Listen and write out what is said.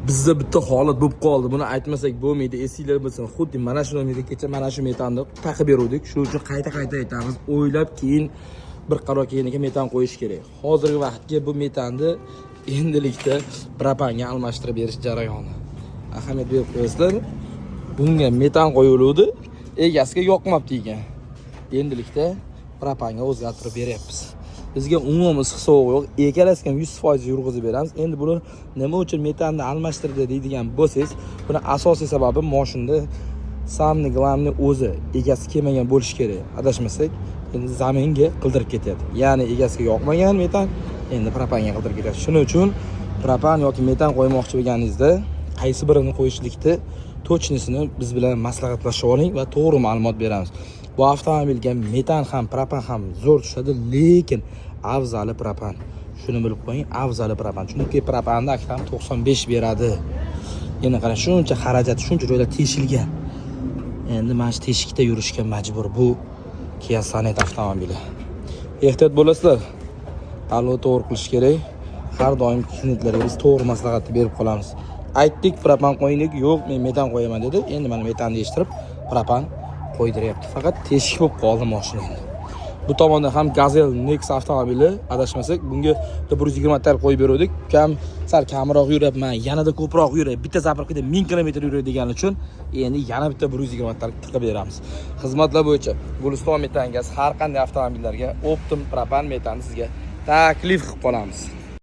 bizda bitta holat bo'lib qoldi. Buni aytmasak bo'lmaydi. Esinglar bo'lsin. Xuddi mana shu nomida kecha mana shu metanni taqib beruvdik. Shuning uchun qayta aytamiz. O'ylab keyin bir qaror keyiniga metan qo'yish kerak. Hozirgi vaqtga bu metanni endilikda propanga almashtirib berish jarayoni. Ahamiyat berib qo'yasizlar. Bunga metan qo'yiluvdi, egasiga yoqmabdi ekan. Endilikda propanga o'zgartirib beryapmiz. Bizga umuman issiq sovuq yo'q. Ekalasiga ham 100% yurg'izib beramiz. Endi buni nima uchun metanni almashtirdi deydigan bo'lsangiz, buni asosiy sababi mashinada samni glamni o'zi egasi kelmagan bo'lishi kerak. Adashmasak, endi zaminga qildirib ketyapti. Ya'ni egasiga yoqmagan metan endi propanga qildirib ketyapti. Shuning uchun propan yoki metan qo'ymoqchi bo'lganingizda qaysi birini qo'yishlikni to'chnisini biz bilan maslahatlashib oling va to'g'ri ma'lumot beramiz. Bu avtomobilga metan ham, propan ham zo'r tushadi, lekin afzali propan. Shuni bilib qo'ying, afzali propan. Chunki propanda aktam 95 beradi. Endi qarang, shuncha xarajat, shuncha joyda teshilgan. Endi mana shu teshikda yurishga majbur bu Kia Sonet avtomobili. Ehtiyot bo'lasizlar. Albatta to'g'ri qilish kerak. Har doim klientlarga biz to'g'ri maslahatni berib qolamiz. Aytdik, propan qo'yinglik, yo'q, men metan qo'yaman dedi. Endi mana metanni eshittirib, propan qo'ydiryapti. Faqat teshik bo'lib qoldi mashina endi. Bu tomonda ham Gazelle Next avtomobili, adashmasak, bunga 120 tar qo'yib berdik. Sal kamroq yuribman, yanada ko'proq yuray, bitta zapravkada 1000 km yuray degani uchun endi yana bitta 120 tar tiqib beramiz. Xizmatlar bo'yicha Guliston metan gaz har qanday avtomobillarga Optim propan metanni sizga taklif qilib qolamiz.